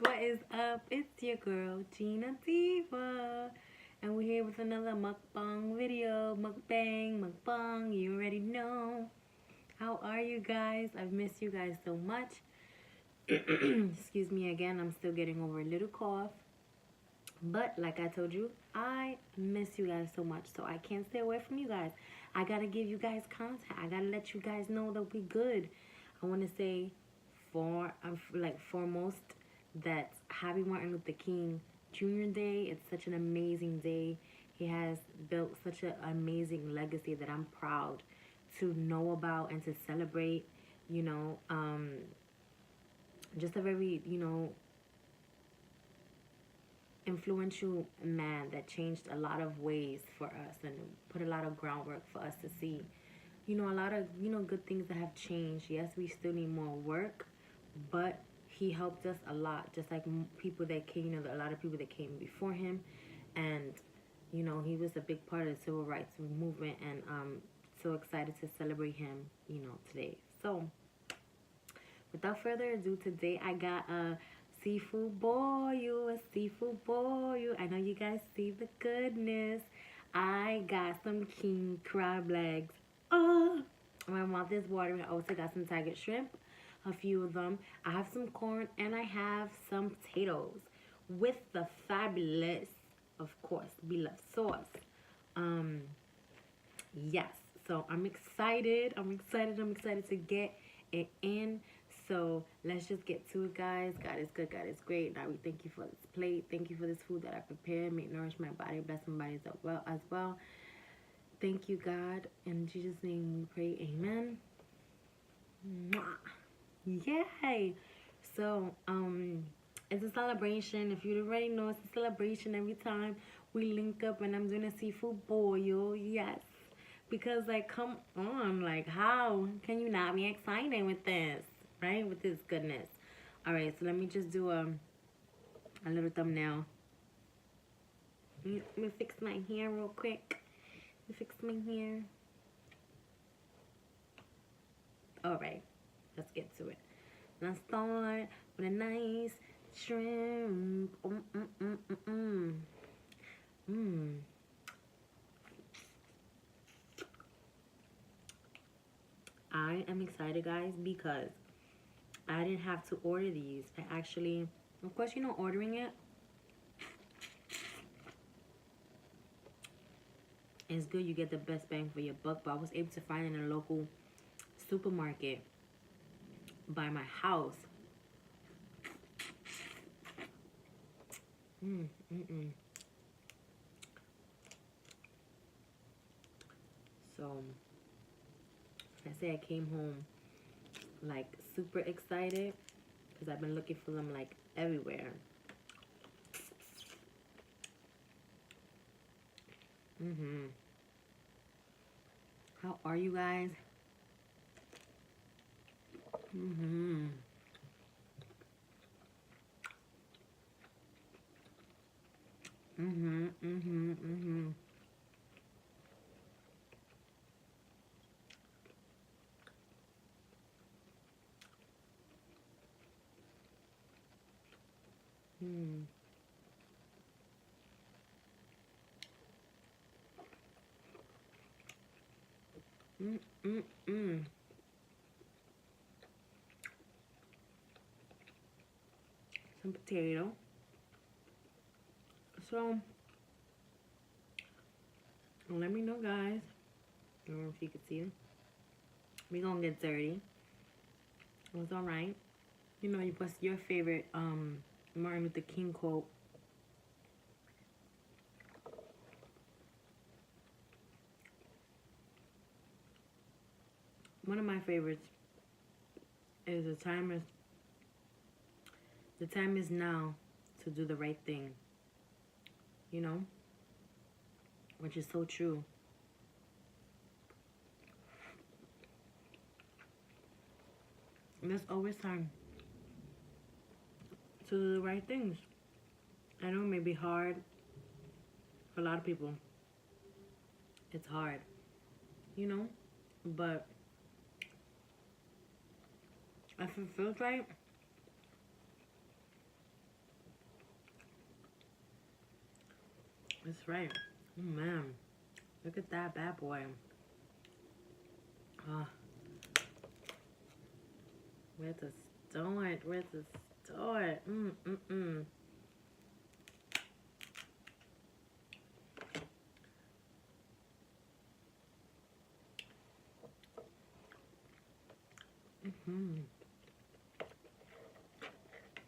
what is up? It's your girl, DineDiva. And we're here with another mukbang video. Mukbang, you already know. How are you guys? I've missed you guys so much. Excuse me again, I'm still getting over a little cough. But like I told you, I miss you guys so much. So I can't stay away from you guys. I gotta give you guys content. I gotta let you guys know that we good. I want to say foremost that Happy Martin Luther King Jr. Day. It's such an amazing day. He has built such an amazing legacy that I'm proud to know about and to celebrate. You know, just a very, influential man that changed a lot of ways for us and put a lot of groundwork for us to see. A lot of, good things that have changed. Yes, we still need more work, but he helped us a lot, just like people that came, a lot of people that came before him. And, he was a big part of the civil rights movement, and so excited to celebrate him, today. So, without further ado, today I got a seafood boil, I know you guys see the goodness. I got some king crab legs. Oh, my mouth is watering. I also got some tiger shrimp, a few of them. I have some corn, and I have some potatoes with the fabulous, of course, BLove sauce. Yes, so I'm excited. I'm excited to get it in. So let's just get to it, guys. God is good. God is great. Now we thank you for this plate. Thank you for this food that I prepared. May it nourish my body, bless my body as well. Thank you, God. In Jesus' name we pray. Amen. Mwah. Yay! So, it's a celebration. If you already know, it's a celebration every time we link up and I'm doing a seafood boil. Yes. Because, like, come on. Like, how can you not be excited with this? Right? With this goodness. Alright, so let me just do a little thumbnail. Let me fix my hair real quick. Fix my hair. Alright, let's get to it. Let's start with a nice shrimp. I am excited, guys, because I didn't have to order these. I actually, of course, ordering it is good. You get the best bang for your buck. But I was able to find it in a local supermarket by my house. So I say I came home like super excited because I've been looking for them like everywhere. How are you guys? Some potato. So, let me know, guys. I don't know if you can see it. We gonna get dirty. It was alright. You put your favorite Martin Luther King quote. One of my favorites is the time is now to do the right thing. Which is so true. And there's always time to do the right things. I know it may be hard for a lot of people. It's hard, but if it feels right, That's right. Oh man, look at that bad boy. Where to start? Where to start?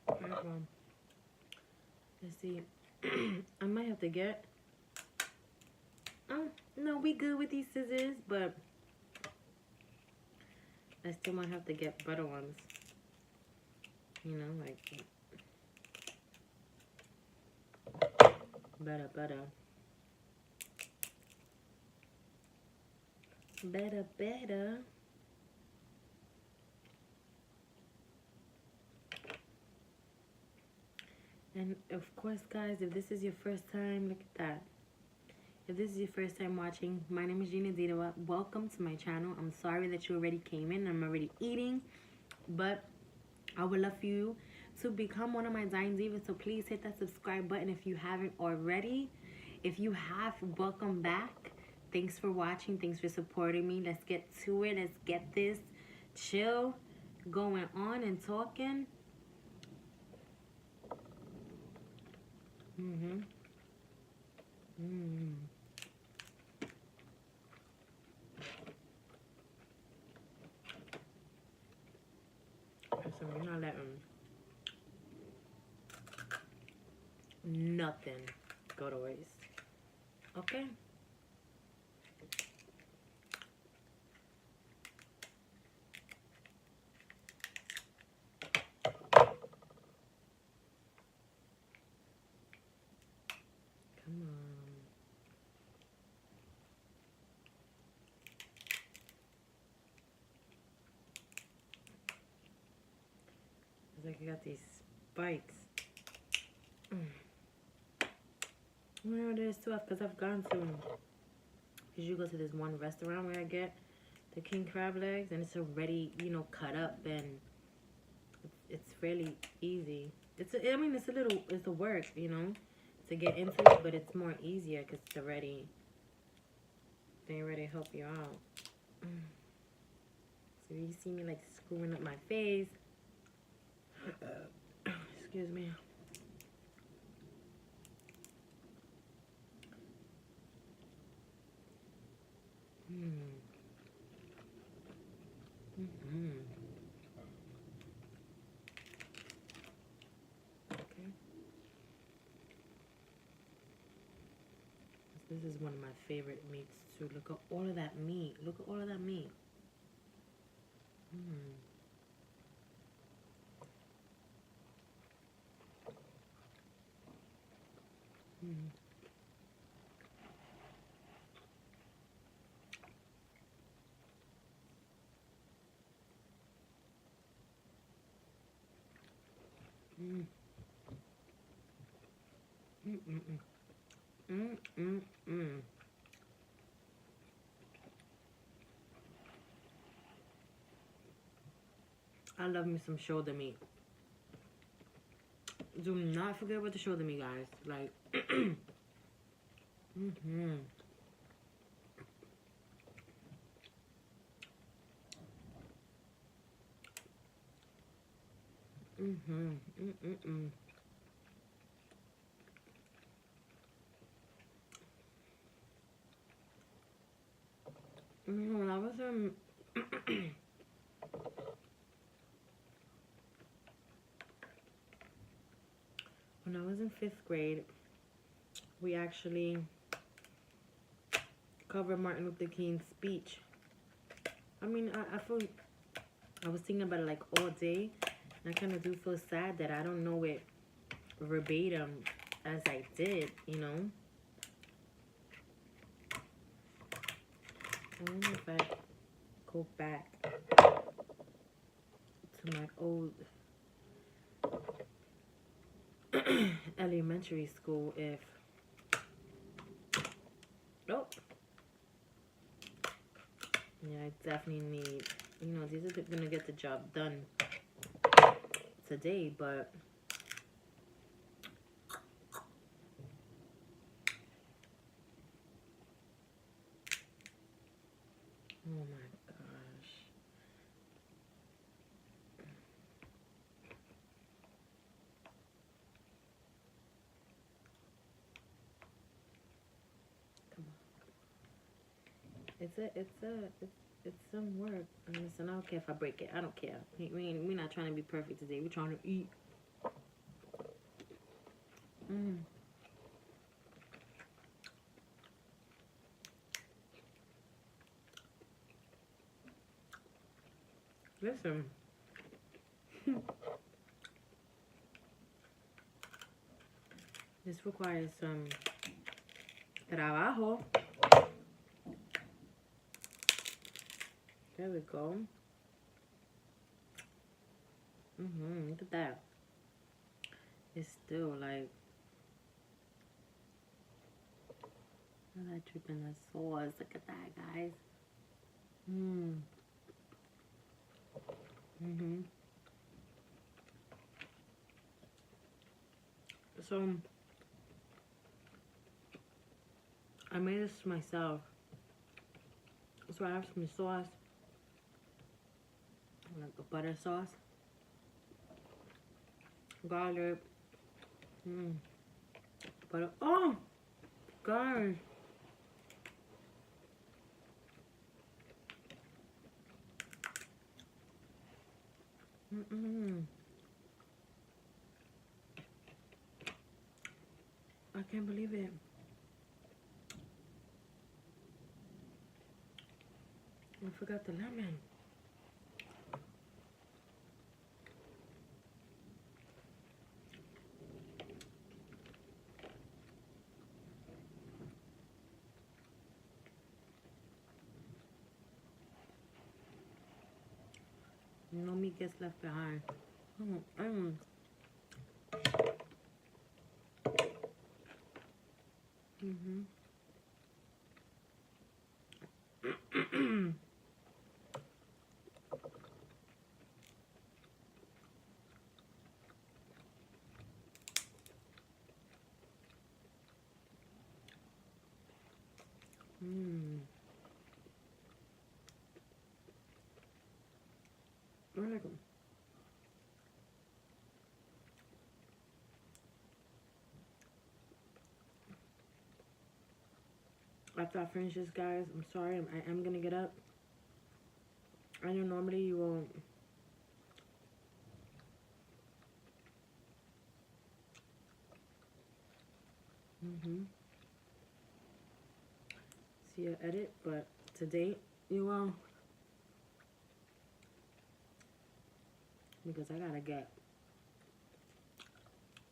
Alright, well, let's see. I might have to get. No, we good with these scissors, but I still might have to get better ones. You know, like better. And of course, guys, if this is your first time, look at that. If this is your first time watching, my name is DineDiva. Welcome to my channel. I'm sorry that you already came in. I'm already eating, but I would love for you to become one of my DineDivas. So please hit that subscribe button if you haven't already. If you have, welcome back. Thanks for watching. Thanks for supporting me. Let's get to it. Let's get this chill going on and talking. So we're not letting nothing go to waste. Okay? Come on. It's like you got these spikes. Where it is too, because I've gone to, because you go to this one restaurant where I get the king crab legs, and it's already, you know, cut up, and it's fairly easy. I mean, it's a work, you know, to get into it, but it's more easier because they already help you out. So you see me like screwing up my face. Excuse me. Okay. This is one of my favorite meats too. Look at all of that meat. Look at all of that meat. I love me some shoulder meat. Do not forget about the shoulder meat, guys. Like, When I was when I was in 5th grade, we actually covered Martin Luther King's speech. I mean, I feel, I was thinking about it like all day, and I kind of do feel sad that I don't know it verbatim as I did, you know. I wonder if I go back to my old elementary school if... Nope. Yeah, I definitely need... You know, these are gonna get the job done today, but... Oh my gosh. Come on. It's some work. And listen, I don't care if I break it. I don't care. We're not trying to be perfect today. We're trying to eat. Listen. This requires some trabajo. There we go. Look at that. It's still like, look at that dripping the sauce. Look at that, guys. So I made this myself. So I have some sauce, like a butter sauce, garlic, butter. Oh, gosh. I can't believe it. I forgot the lemon. No meat gets left behind. After I finish this, guys, I'm sorry. I am gonna get up. I know normally you won't. See your edit, but today you will. Because I gotta get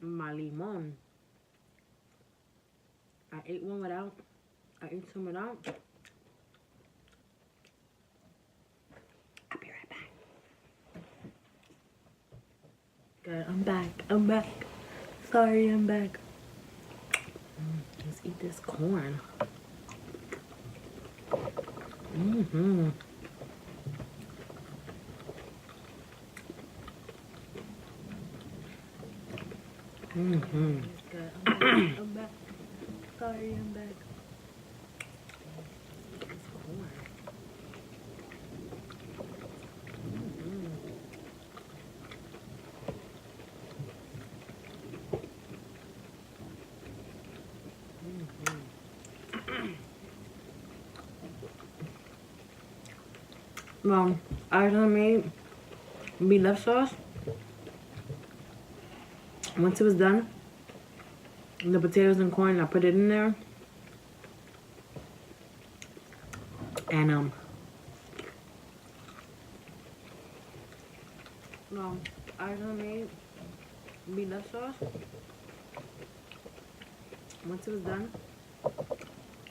my limon. I ate one without. I ate some without. I'll be right back. Good, I'm back. I'm back. Sorry, I'm back. Let's eat this corn. Good. I'm back. Sorry, I'm back. Well, I done made BLove sauce. Once it was done, the potatoes and corn, I put it in there. And well, I done made BLove sauce. Once it was done,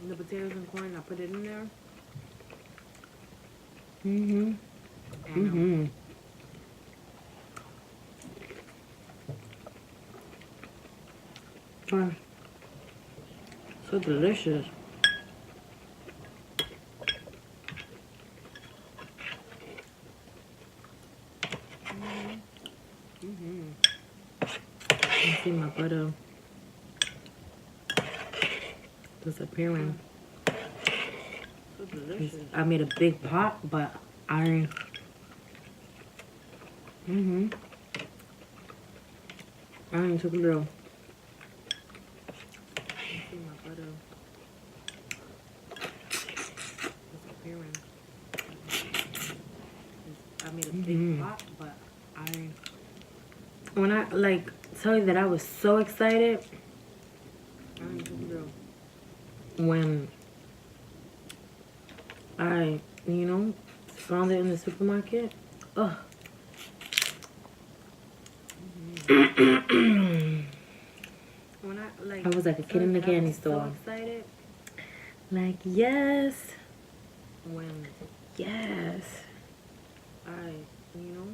the potatoes and corn, I put it in there. Oh, so delicious. You see my butter disappearing. So I made a big pot, but I I took a little. See my butter. I made a big pot, but when I like tell you that I was so excited when I, you know, found it in the supermarket. Ugh. When I was like a kid in the candy store. So excited. Like, yes. Yes. You know,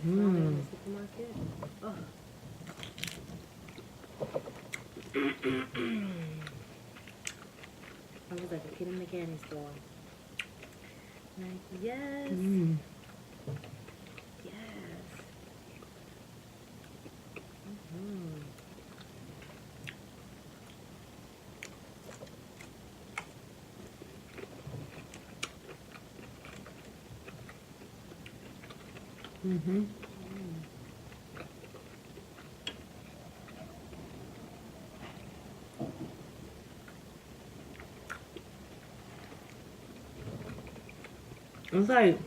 found it in the supermarket. Ugh. I was like a kid in the candy store. Like, yes. Yes. It's like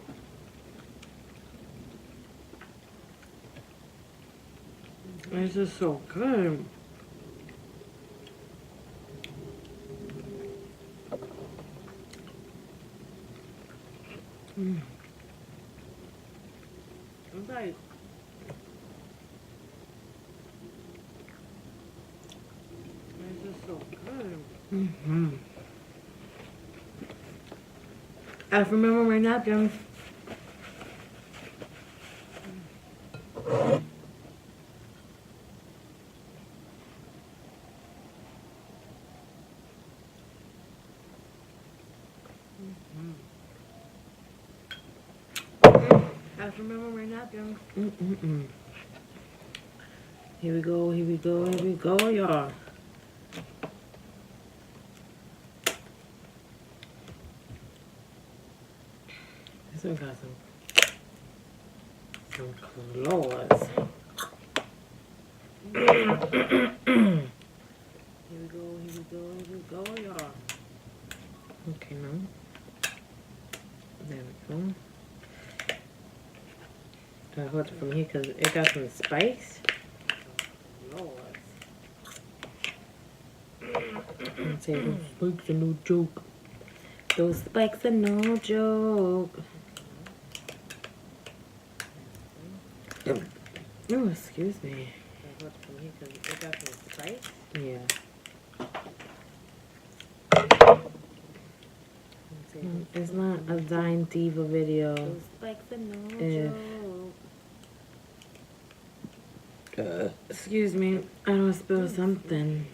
it's just so good. It's like it's just so good. I remember my napkin. I remember my napkin. Here we go, here we go, here we go, y'all. This one got some claws. Here we go, here we go, here we go, y'all. Okay, now. There we go. I hold it from here because it got some spice. Say those spikes are no joke. Those spikes are no joke. Oh, excuse me. I hold it from here because it got some spice. Yeah. It's not a DineDiva video. Those spikes are no joke. Excuse me, I don't spill something.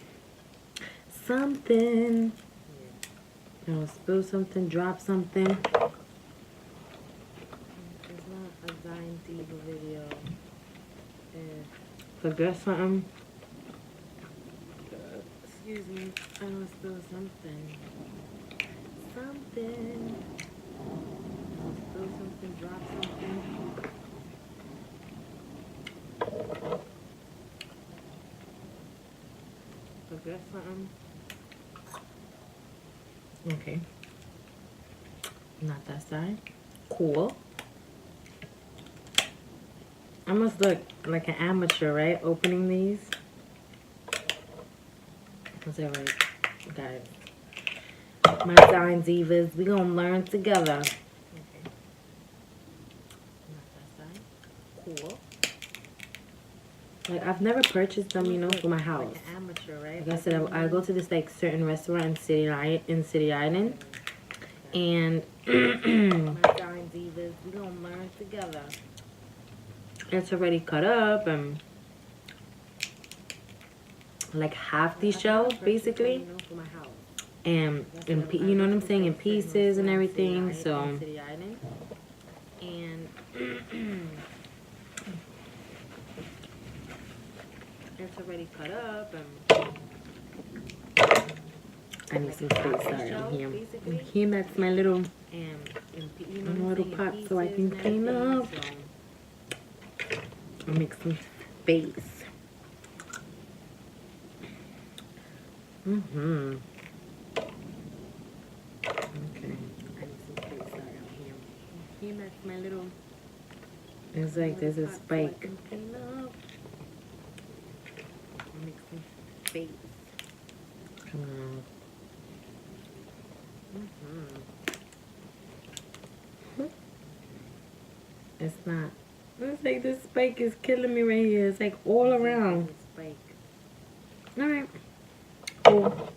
Something. I don't spill something, drop something. It's not a DineDiva video. Forget something. Excuse me, I don't spill something. Something. Spill something, drop something. Forget something. Okay. Not that side. Cool. I must look like an amateur, right? Opening these. Is that right? Guys. My DineDivas, we gonna learn together. Okay. Not that side. Cool. Like, I've never purchased them, you know, for my house. Like an amateur, right? Like I said, I go to this, like, certain restaurant in City Island. And my DineDivas, we gonna learn together. It's already cut up and like half these shells, basically. And you know what I'm saying, in pieces and everything. So and it's already cut up and I need some space. Sorry, I'm here. I'm here. That's my little pot so I can clean up. I'll make some space. Okay. I need some space. Sorry, I'm here. Here, that's my little. It's like there's a spike. Clean up. I'll make some space. Come on. It's not. It's like this spike is killing me right here. It's like all around. Spike. Alright. Cool.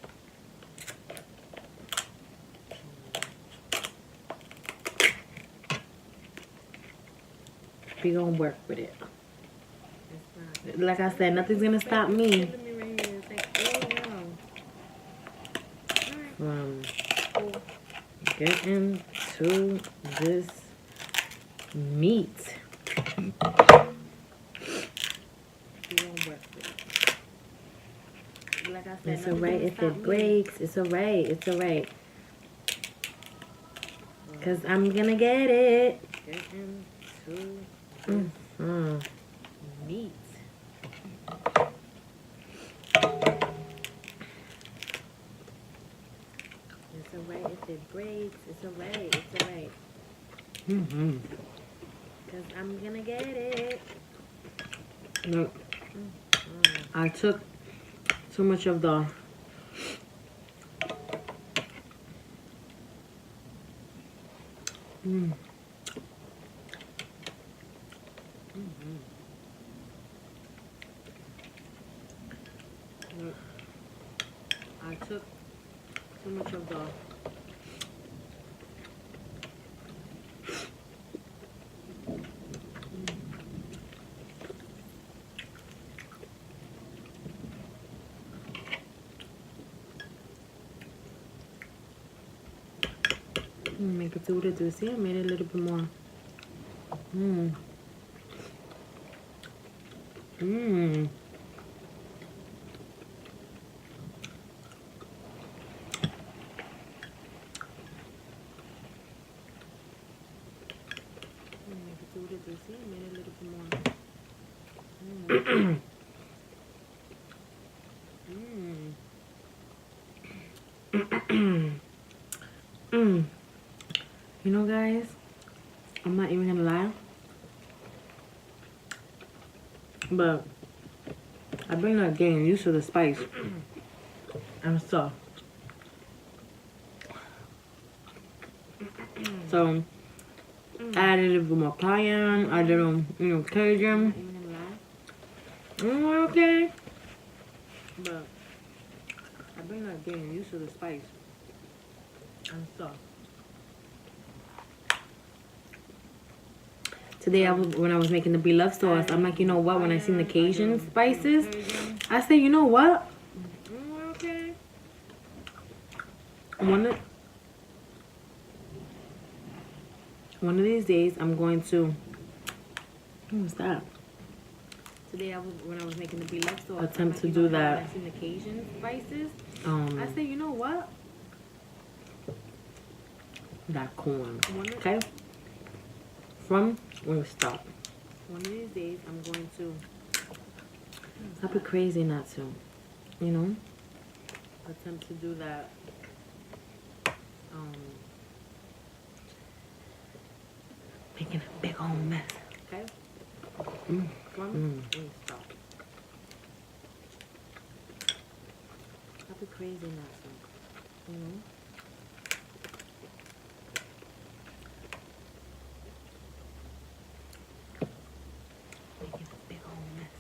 We gonna work with it. Like I said, nothing's gonna stop me from getting to this meat. It's alright if it breaks. It's alright. It's alright. Cause I'm gonna get it. Meat. It's alright if it breaks. It's alright. It's alright. Cause I'm gonna get it. Look, I took too much of the I took too much of the make it do the see, I made it a little bit more. See, I made it a little bit more. You know, guys, I'm not even gonna lie, but I've been not getting used to the spice. I'm so I added a little bit more cayenne, a little, Cajun. Okay. But I've been not getting used to the spice. I'm so. Today, when I was making the BLove sauce, I'm like, you know what? When I seen the Cajun spices, I said, you know what? Okay. One of these days, I'm going to. What was that? Today, when I was making the BLove sauce, attempt to do that. When I seen the Cajun spices, I said, you know what? That corn. Okay. From when we stop. One of these days, I'm going to. I'd be crazy not to, attempt to do that. Making a big old mess. Okay. From when we stop. I'd be crazy not to, Making a big old mess.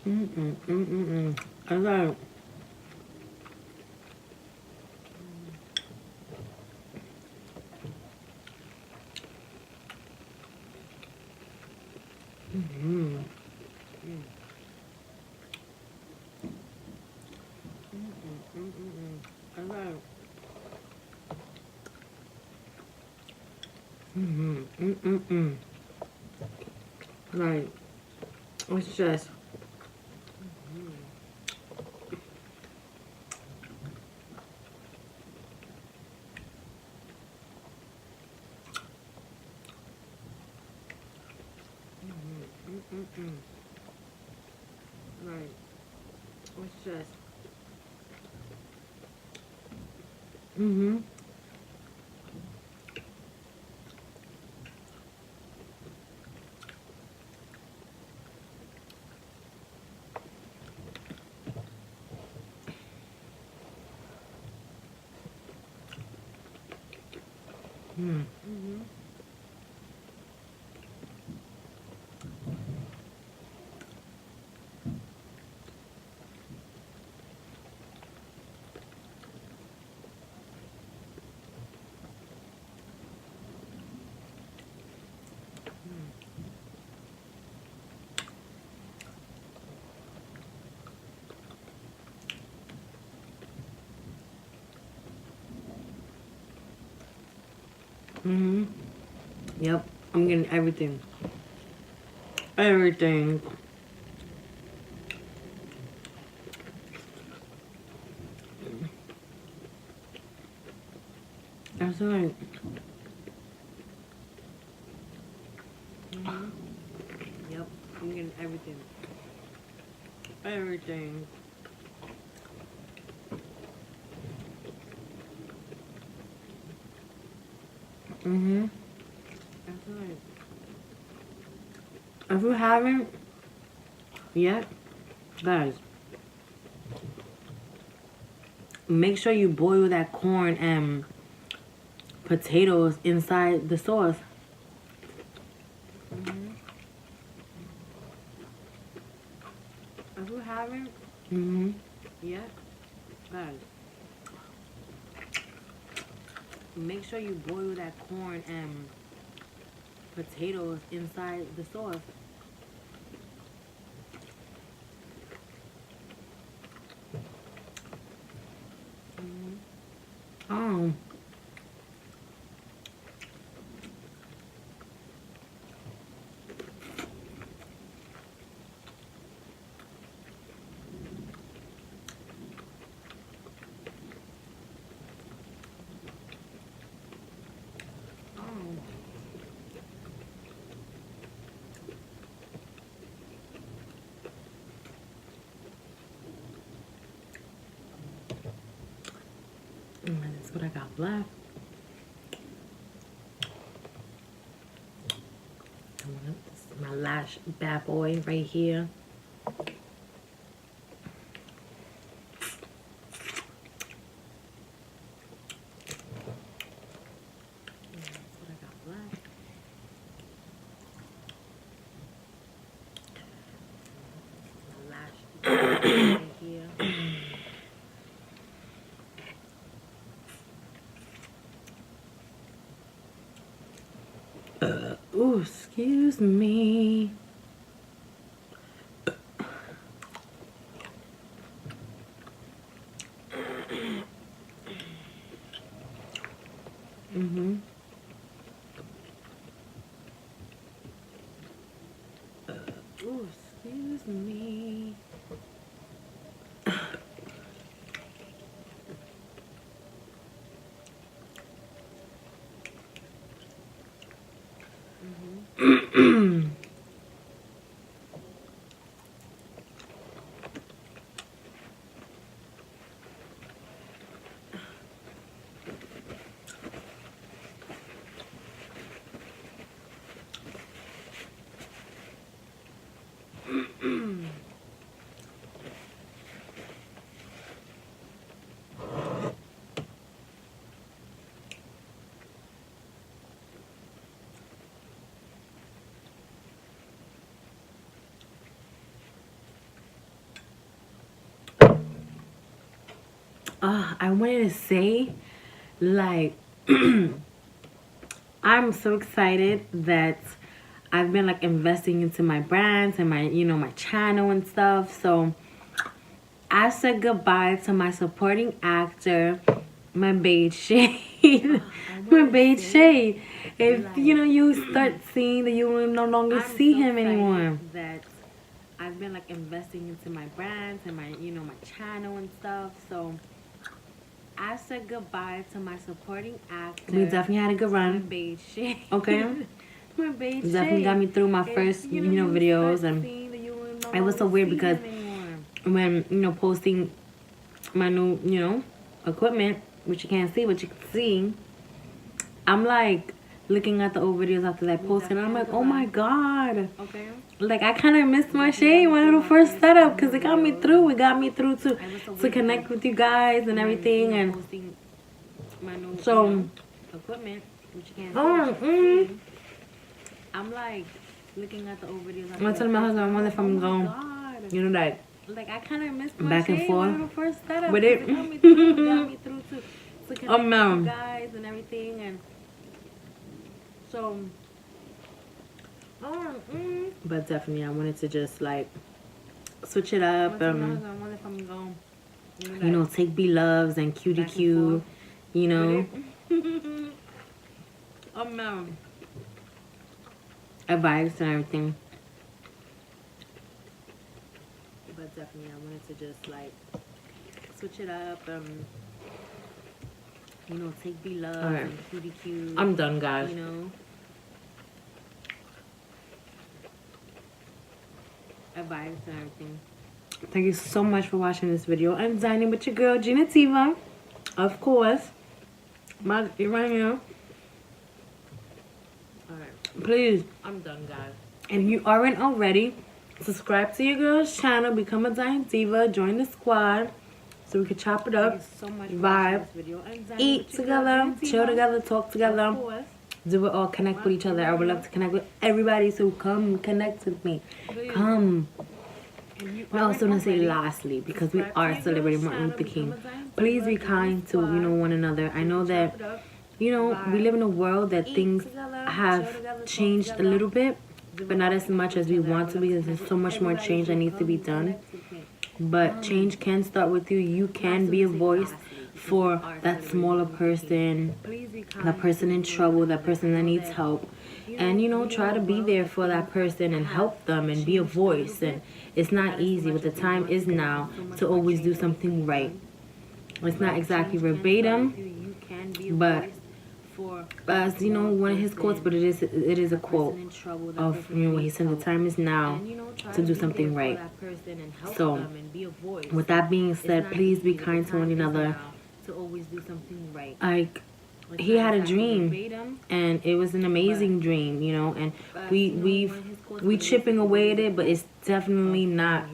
I like. Like, it's just. Like, it's just. Yep, I'm getting everything. Everything. That's right. Yep, I'm getting everything. Everything. That's right. If you haven't yet, guys, make sure you boil that corn and potatoes inside the sauce. If you haven't yet, guys, make sure you boil that corn and potatoes inside the sauce. Oh. That's what I got left. This is my last bad boy right here. That's what I got left. My last bad boy right here. Ooh, excuse me. Ooh, excuse me. I wanted to say, like, I'm so excited that I've been like investing into my brands and my, my channel and stuff. So I said goodbye to my supporting actor, my beige shade. My beige shade. If you start seeing that you will no longer see him anymore. That I've been like investing into my brands and my, my channel and stuff. So I said goodbye to my supporting actor. We definitely had a good run. My beige shade. Okay. My beige definitely got me through my first, videos, and it was so weird because when, posting my new, equipment, which you can't see, but you can see, I'm like looking at the old videos after that post, and I'm like, oh my god. Okay. Like, I kind of missed my shade, my little first setup, because it got me through. It got me through to connect with you guys and everything, and so equipment, which you can't see. I'm like looking at the old videos. I'm telling my husband, I wonder if I'm going, like I kind of missed my back and forth first setup with it. Got me through to connect with you guys and everything, and so. But definitely, I wanted to just like switch it up. Take BLoves and Cutie Q, advice and everything. But definitely, I wanted to just like switch it up. Take BLoves and Cutie Q. I'm done, guys. Advice and everything. Thank you so much for watching this video. I'm dining with your girl, DineDiva. Of course. You're right here. Alright. Please. I'm done, guys. And if you aren't already, subscribe to your girl's channel. Become a DineDiva. Join the squad. So we can chop it up. So much vibe. Eat together. Chill together. Talk together. Do it all. Connect with each other. I would love to connect with everybody. So come connect with me. Come. I also want to say lastly, because we are celebrating Martin Luther King, please be kind to, one another. I know that, we live in a world that things have changed a little bit, but not as much as we want to, because there's so much more change that needs to be done. But change can start with you. You can be a voice for that smaller person, that person in trouble, that person that needs help. And, try to be there for that person and help them and be a voice. And it's not easy, but the time is now to always do something right. It's not exactly verbatim, but as one of his quotes, but it is a quote of what he said. The time is now to do something right. So with that being said, please be kind to one another. Like, he had a dream, and it was an amazing dream, and we chipping away at it, but it's definitely not.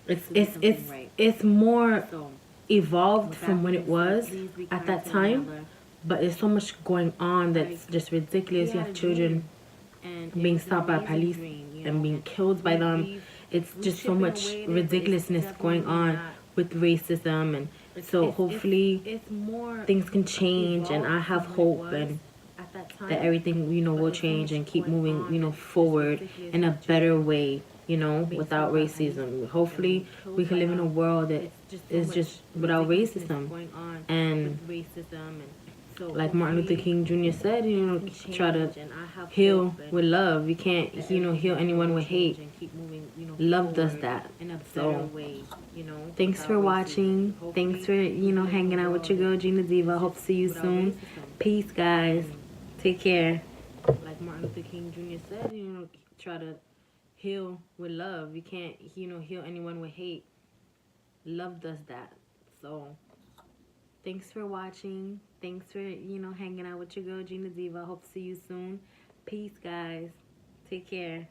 It's more evolved from when it was at that time, but there's so much going on that's just ridiculous. You have children being stopped by police and being killed by them. It's just so much ridiculousness going on with racism, and so hopefully things can change, and I have hope and that everything will change and keep moving forward in a better way, without racism. Hopefully we can live in a world that is just without racism, and like Martin Luther King Jr. said, try to heal with love. You can't heal anyone with hate. Love does that. So thanks for watching. Thanks for hanging out with your girl DineDiva. Hope to see you soon. Peace, guys. Take care. Like Martin Luther King Jr. said, try to heal with love. You can't heal anyone with hate. Love does that. So thanks for watching. Thanks for hanging out with your girl DineDiva. Hope to see you soon. Peace, guys. Take care.